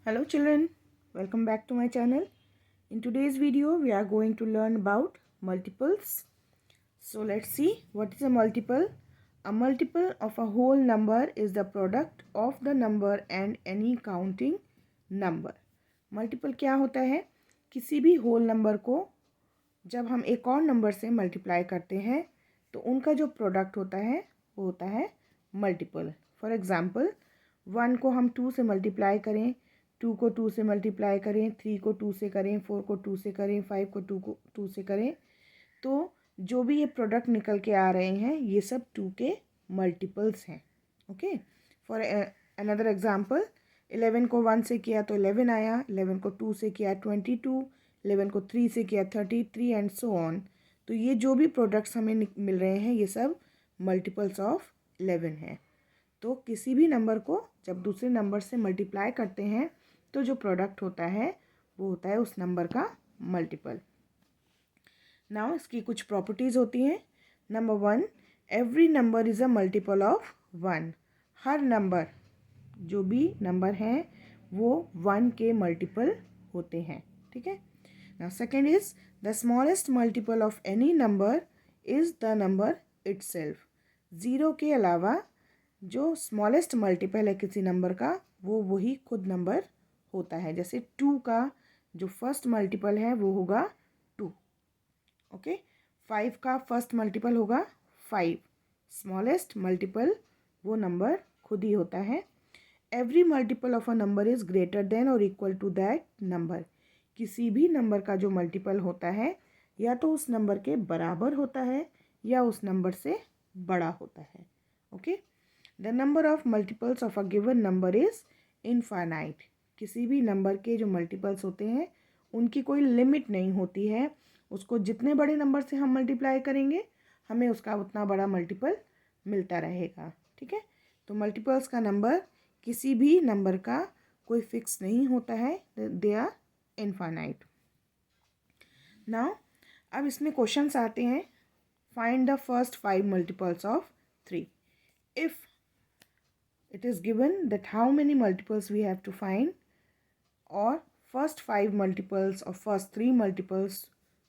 Hello children, welcome back to my channel. In today's video we are going to learn about multiples. So let's see what is a multiple. A multiple of a whole number is the product of the number and any counting number. Multiple क्या होता है? किसी भी whole number को जब हम एक और नंबर से मल्टीप्लाई करते हैं तो उनका जो प्रोडक्ट होता है वो होता है मल्टीपल. फॉर एग्ज़ाम्पल 1 को हम 2 से मल्टीप्लाई करें, 2 को 2 से मल्टीप्लाई करें, 3 को 2 से करें, 4 को 2 से करें, 5 को 2 से करें, तो जो भी ये प्रोडक्ट निकल के आ रहे हैं ये सब 2 के मल्टीपल्स हैं. ओके. फॉर अनदर एग्जांपल 11 को 1 से किया तो 11 आया, 11 को 2 से किया 22, 11 को 3 से किया 33 एंड सो ऑन. तो ये जो भी प्रोडक्ट्स हमें मिल रहे हैं ये सब मल्टीपल्स ऑफ 11 हैं. तो किसी भी नंबर को जब दूसरे नंबर से मल्टीप्लाई करते हैं तो जो प्रोडक्ट होता है वो होता है उस नंबर का मल्टीपल. नाउ इसकी कुछ प्रॉपर्टीज़ होती हैं. Number 1, every number is a multiple of 1. Her number जो भी नंबर हैं वो 1 के मल्टीपल होते हैं. ठीक है. Now second is the smallest multiple of any number is the number itself. Zero के अलावा जो स्मॉलेस्ट मल्टीपल है किसी नंबर का वो वही खुद नंबर होता है. जैसे 2 का जो फर्स्ट मल्टीपल है वो होगा 2. ओके. 5 का फर्स्ट मल्टीपल होगा 5. स्मॉलेस्ट मल्टीपल वो नंबर खुद ही होता है. Every multiple of a number is greater than और इक्वल टू दैट नंबर. किसी भी नंबर का जो मल्टीपल होता है या तो उस नंबर के बराबर होता है या उस नंबर से बड़ा होता है. Okay. The number of multiples of a given number is infinite. किसी भी नंबर के जो मल्टीपल्स होते हैं उनकी कोई लिमिट नहीं होती है. उसको जितने बड़े नंबर से हम मल्टीप्लाई करेंगे हमें उसका उतना बड़ा मल्टीपल मिलता रहेगा. ठीक है. तो मल्टीपल्स का नंबर किसी भी नंबर का कोई फिक्स नहीं होता है. They are infinite. नाउ अब इसमें क्वेश्चंस आते हैं. Find the first 5 multiples of 3. If it is given that how many multiples we have to find, or first 5 multiples or first 3 multiples,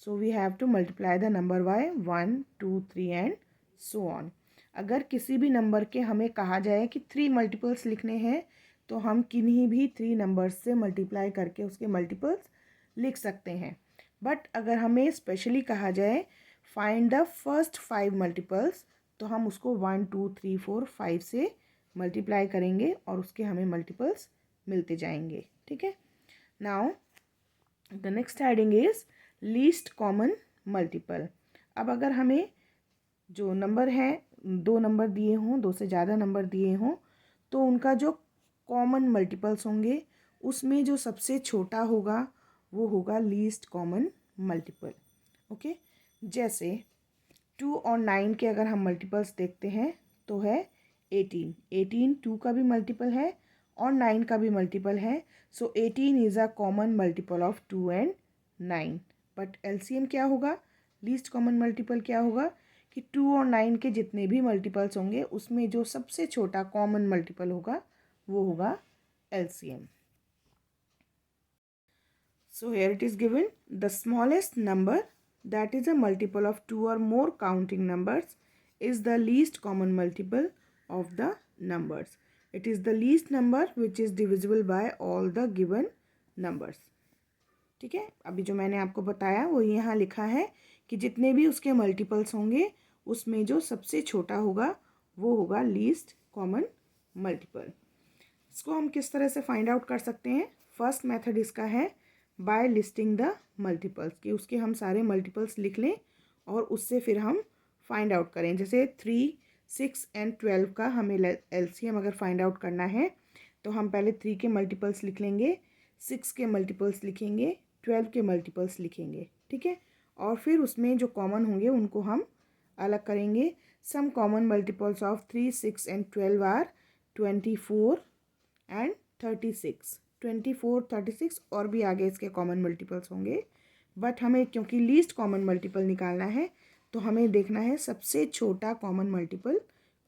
so we have to multiply the number by 1 2 3 and so on. अगर किसी भी number के हमें कहा जाए कि 3 multiples लिखने हैं तो हम किन्हीं भी 3 नंबर्स से मल्टीप्लाई करके उसके मल्टीपल्स लिख सकते हैं. बट अगर हमें स्पेशली कहा जाए फाइंड द फर्स्ट 5 मल्टीपल्स तो हम उसको 1 2 3 4 5 से मल्टीप्लाई करेंगे और उसके हमें मल्टीपल्स मिलते जाएंगे. ठीक है. Now the next heading is least common multiple. अब अगर हमें जो नंबर है 2 नंबर दिए हों, 2 से ज़्यादा नंबर दिए हों, तो उनका जो कॉमन मल्टीपल्स होंगे उसमें जो सबसे छोटा होगा वो होगा लीस्ट कॉमन मल्टीपल. ओके. जैसे 2 और 9 के अगर हम मल्टीपल्स देखते हैं तो है 18. 18 2 का भी मल्टीपल है और 9 का भी मल्टीपल है. सो 18 is a common multiple of 2 and 9. But LCM क्या होगा, लीस्ट कॉमन मल्टीपल क्या होगा कि 2 और 9 के जितने भी मल्टीपल्स होंगे उसमें जो सबसे छोटा कॉमन मल्टीपल होगा वो होगा LCM. So here it is given the smallest number that is a multiple of 2 or more counting numbers is the least common multiple of the numbers. It is the least number which is divisible by all the given numbers. ठीक है. अभी जो मैंने आपको बताया वो यहाँ लिखा है कि जितने भी उसके मल्टीपल्स होंगे उसमें जो सबसे छोटा होगा वो होगा लीस्ट कॉमन मल्टीपल. इसको हम किस तरह से फाइंड आउट कर सकते हैं. फर्स्ट मेथड इसका है बाय लिस्टिंग द मल्टीपल्स, कि उसके हम सारे मल्टीपल्स लिख लें और उससे फिर हम फाइंड आउट करें. जैसे 3 6 एंड 12 का हमें एलसीएम अगर फाइंड आउट करना है तो हम पहले 3 के मल्टीपल्स लिख लेंगे, 6 के मल्टीपल्स लिखेंगे, 12 के मल्टीपल्स लिखेंगे. ठीक है. और फिर उसमें जो कॉमन होंगे उनको हम अलग करेंगे. Some common multiples of 3 6 and 12 are 24 and 36. 24 36 और भी आगे इसके कॉमन मल्टीपल्स होंगे. बट हमें क्योंकि लीस्ट कॉमन मल्टीपल निकालना है तो हमें देखना है सबसे छोटा कॉमन मल्टीपल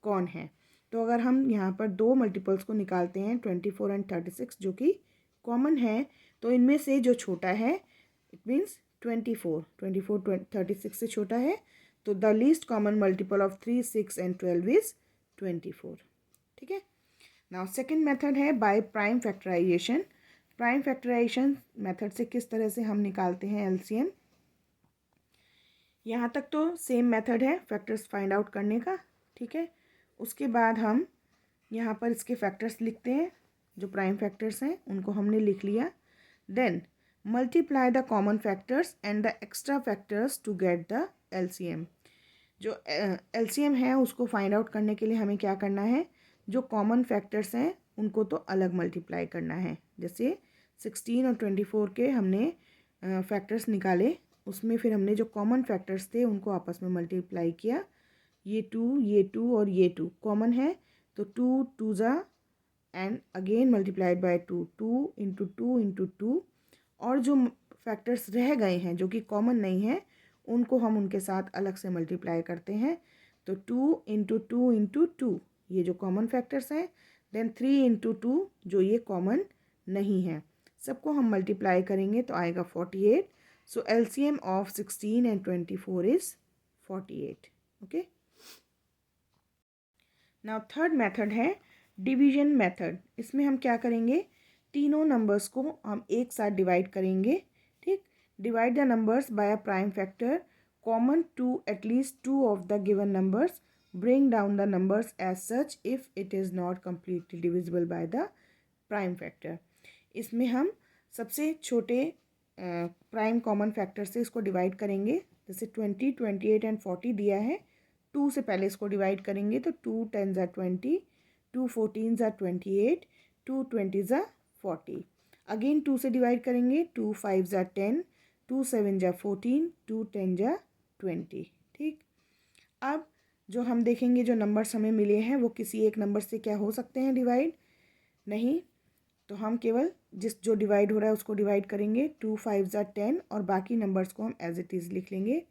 कौन है. तो अगर हम यहाँ पर 2 मल्टीपल्स को निकालते हैं 24 एंड 36 जो कि कॉमन है तो इनमें से जो छोटा है इट मीन्स 24 36 से छोटा है, तो the least common multiple of 3, 6 and 12 is 24। ठीक है। नाउ सेकेंड मेथड है by prime factorization. Prime factorization method से किस तरह से हम निकालते हैं एलसीएम। यहाँ तक तो सेम मेथड है फैक्टर्स फाइंड आउट करने का। ठीक है। उसके बाद हम यहाँ पर इसके फैक्टर्स लिखते हैं, जो प्राइम फैक्टर्स हैं उनको हमने लिख लिया। Then multiply the common factors and the extra factors to get the LCM. जो एलसीएम है उसको फाइंड आउट करने के लिए हमें क्या करना है, जो कॉमन फैक्टर्स हैं उनको तो अलग मल्टीप्लाई करना है। जैसे 16 और 24 के हमने फैक्टर्स निकाले, उसमें फिर हमने जो कॉमन फैक्टर्स थे उनको आपस में मल्टीप्लाई किया। ये 2 और ये 2 कॉमन है, तो 2 2 ज़ा and again multiplied by 2, 2 into 2 into 2। और जो फैक्टर्स रह गए हैं जो कि कॉमन नहीं है उनको हम उनके साथ अलग से मल्टीप्लाई करते हैं। तो 2 इंटू 2 इंटू 2 ये जो कॉमन फैक्टर्स हैं, देन 3 इंटू 2 जो ये कॉमन नहीं है, सबको हम मल्टीप्लाई करेंगे तो आएगा 48। So LCM of 16 and 24 is 48। Okay. Now third method है डिवीजन मेथड। इसमें हम क्या करेंगे, तीनों नंबर्स को हम एक साथ डिवाइड करेंगे। ठीक। Divide the numbers by a prime factor common to at least 2 of the given numbers, bring down the numbers as such if it is not completely divisible by the prime factor. इसमें हम सबसे छोटे prime common factor से इसको divide करेंगे। जैसे 20, 28 and 40 दिया है, 2 से पहले इसको डिवाइड करेंगे तो 2 10 ज़ा 20, 2 14 ज़ा 28, 2 20 ज़ा 40। अगेन 2 से डिवाइड करेंगे, 2 5 ज़ा 10, 2 7 ज़ा 14, 2 10 ज़ा 20। ठीक। अब जो हम देखेंगे जो नंबर्स हमें मिले हैं वो किसी एक नंबर से क्या हो सकते हैं डिवाइड, नहीं, तो हम केवल जिस जो डिवाइड हो रहा है उसको डिवाइड करेंगे। 2 5 ज़ा 10 और बाकी नंबर्स को हम एज इट इज़ लिख लेंगे।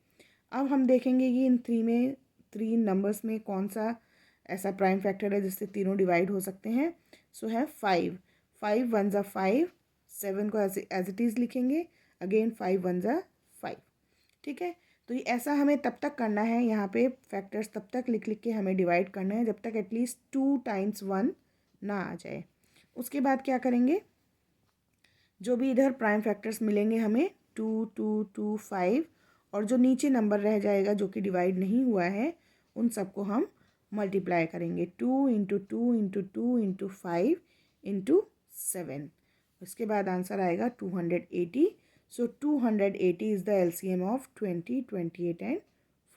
अब हम देखेंगे कि इन 3 नंबर्स में कौन सा ऐसा प्राइम फैक्टर है जिससे तीनों डिवाइड हो सकते हैं। सो है 5, 5 1 ज़ा 5, 7 को एज इट इज़ लिखेंगे, अगेन 5 1 ज़ा 5। ठीक है। तो ये ऐसा हमें तब तक करना है, यहाँ पे फैक्टर्स तब तक लिख लिख के हमें डिवाइड करना है जब तक एटलीस्ट 2 टाइम्स 1 ना आ जाए। उसके बाद क्या करेंगे, जो भी इधर प्राइम फैक्टर्स मिलेंगे हमें 2 2 2 5 और जो नीचे नंबर रह जाएगा जो कि डिवाइड नहीं हुआ है उन सबको हम मल्टीप्लाई करेंगे। 2 इंटू 2 इंटू 2 इंटू 5 इंटू 7। उसके बाद आंसर आएगा 280। सो 280 is the LCM of 20, 28 and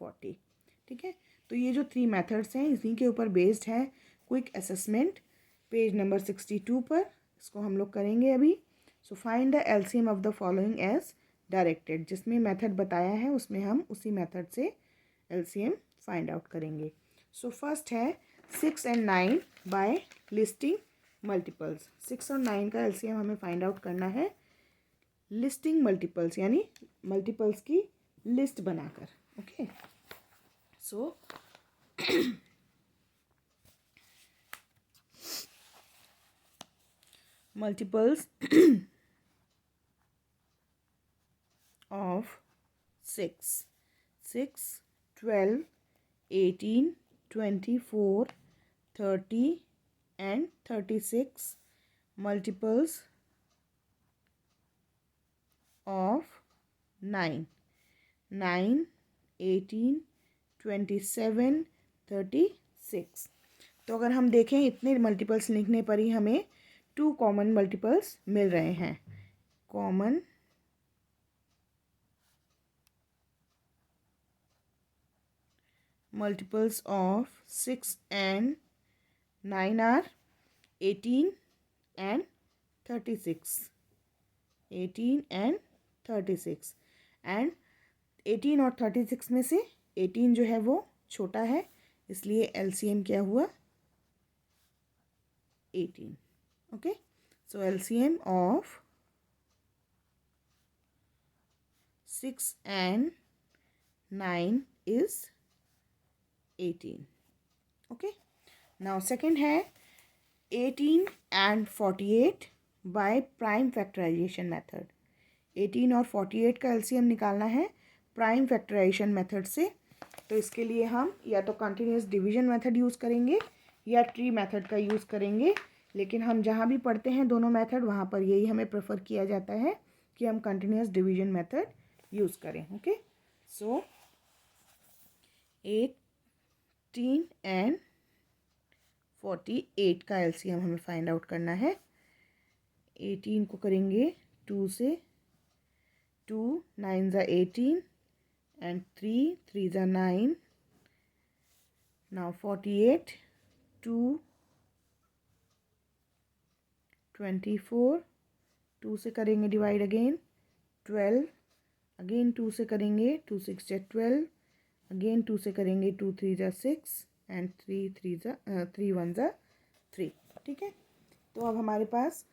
40। ठीक है। तो ये जो 3 मेथड्स हैं इसी के ऊपर बेस्ड है क्विक असेसमेंट पेज नंबर 62 पर। इसको हम लोग करेंगे अभी। So find the LCM of the following as directed. जिसमें मेथड बताया है उसमें हम उसी मेथड से एलसीएम फाइंड आउट करेंगे। सो फर्स्ट है 6 एंड 9 बाय लिस्टिंग मल्टीपल्स। 6 और 9 का एलसीएम हमें फाइंड आउट करना है लिस्टिंग मल्टीपल्स, यानी मल्टीपल्स की लिस्ट बनाकर। Okay. So multiples of 6, 6, 12, 18, 24, 30 and 36 multiples of 9, 9, 18, 27, 36। तो अगर हम देखें इतने मल्टीपल्स लिखने पर ही हमें 2 कॉमन मल्टीपल्स मिल रहे हैं। Common multiples of 6 and 9 are 18 and 36, 18 and 36 and 18 और 36 में से 18 जो है वो छोटा है, इसलिए एलसीएम क्या हुआ 18। Okay. So LCM of 6 and 9 is 18। Okay. Now second है 18 and 48 by prime factorization method. 18 और 48 का एलसीएम निकालना है प्राइम फैक्टराइजेशन मेथड से। तो इसके लिए हम या तो कंटिन्यूस डिवीजन मेथड यूज़ करेंगे या ट्री मेथड का यूज़ करेंगे, लेकिन हम जहाँ भी पढ़ते हैं दोनों मेथड वहाँ पर यही हमें प्रेफर किया जाता है कि हम कंटिन्यूस डिवीजन मेथड यूज़ करें। ओके, सो 18 एंड 48 का एलसीएम हमें फाइंड आउट करना है। 18 को करेंगे 2 से, 2 9 ज़ा 18 and 3 3 ज़ा 9। now 48, 2 24, 2 से करेंगे डिवाइड अगेन 12, अगेन 2 से करेंगे 2 6 ज़ा 12, अगेन 2 से करेंगे 2 3 ज़ा 6 एंड 3 1 ज़ा 3। ठीक है, तो अब हमारे पास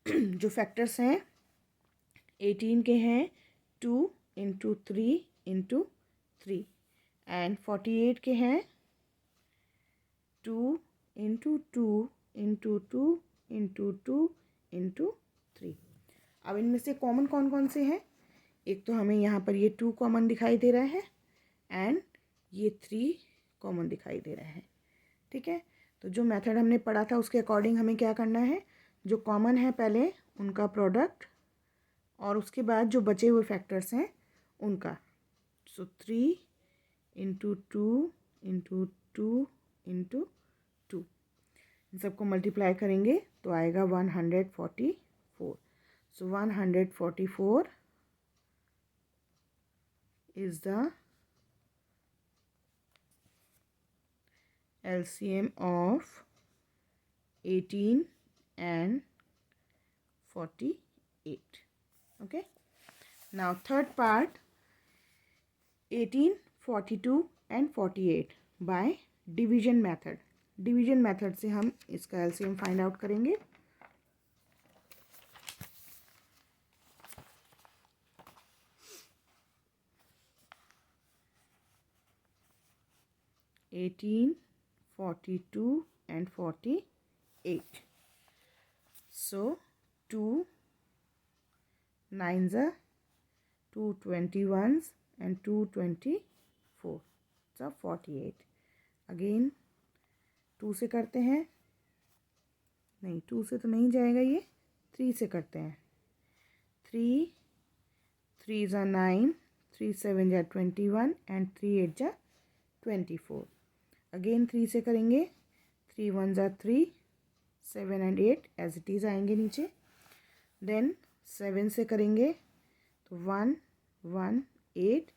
जो फैक्टर्स हैं 18 के हैं 2 इंटू 3 इंटू 3 एंड 48 के हैं 2 इंटू 2 इंटू 2 इंटू 2 इंटू 3। अब इनमें से कॉमन कौन कौन से हैं? एक तो हमें यहाँ पर ये 2 कॉमन दिखाई दे रहा है एंड ये 3 कॉमन दिखाई दे रहा है। ठीक है, तो जो मेथड हमने पढ़ा था उसके अकॉर्डिंग हमें क्या करना है, जो कॉमन है पहले उनका प्रोडक्ट और उसके बाद जो बचे हुए फैक्टर्स हैं उनका। सो 3 इंटू 2 इंटू 2 इंटू 2, इन सबको मल्टीप्लाई करेंगे तो आएगा 144। सो 144 is the LCM of 18 and 48. Okay, now third part 18, 42 and 48 by division method। Division method से हम इसका एलसीएम फाइंड आउट करेंगे। Eighteen 42 and 48, so 2 9 are 2 21s and 2 24, so 48। Again 2 से करते हैं, नहीं 2 से तो नहीं जाएगा, ये 3 से करते हैं। 3 3 ज़ा 9, 3 7 ज़ा 21 एंड 3 8 ज़ा 24। अगेन 3 से करेंगे, 3 1 ज़ा 3, 7 एंड 8 एज इट इज़ आएंगे नीचे। देन 7 से करेंगे तो 1 1 8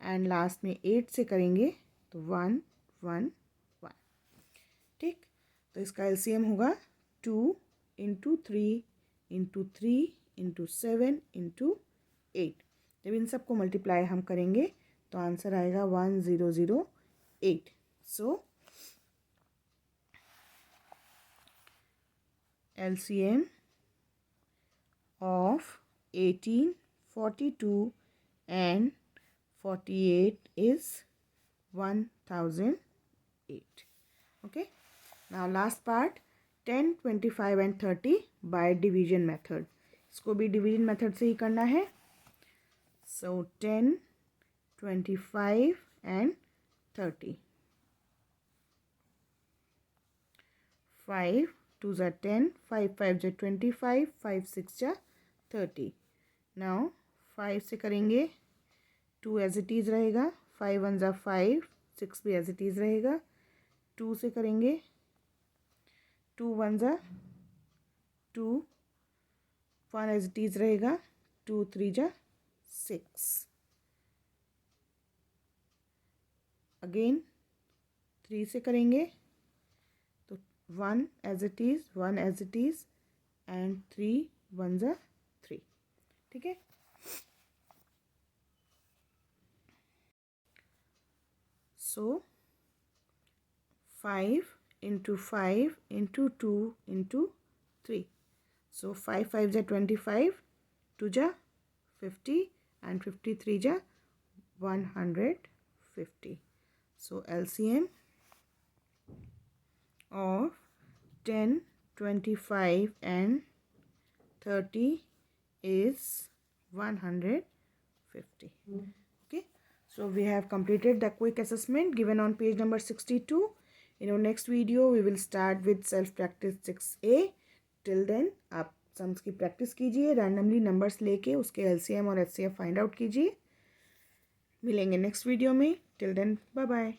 एंड लास्ट में 8 से करेंगे तो 1 1 1। ठीक, तो इसका एलसीएम होगा 2 इंटू 3 इंटू 3 इंटू 7 इंटू 8। जब इन सबको मल्टीप्लाई हम करेंगे तो आंसर आएगा 1008। सो LCM of 18, 42 and 48 is 1008. Okay, now last part 10, 25 and 30 by division method। इसको भी डिवीजन मेथड से ही करना है। So 10, 25 and 30, 5 2 are 10, 5 5 are 25, 5 6 are 30। now 5 से करेंगे 2 एज इट इज़ रहेगा, 5 1 are 5, 6 भी एज इट इज़ रहेगा। 2 से करेंगे 2 1 are 2, 1 एज इट इज़ रहेगा, 2 3 are 6। अगेन 3 से करेंगे तो 1 as it is, 1 as it is and 3 1 are 3। ठीक है, so 5 into 5 into 2 into 3। So 5 5 जा 25, 2 जा 50 and 53 जा 150। सो LCM of 10, 25 and 30 is 150. Okay, so we have completed the quick assessment given on page number 62. In our next video we will start with self practice 6A. till then आप sums की practice कीजिए, randomly numbers लेके उसके LCM और HCF find out कीजिए. मिलेंगे next video में. Till then bye bye.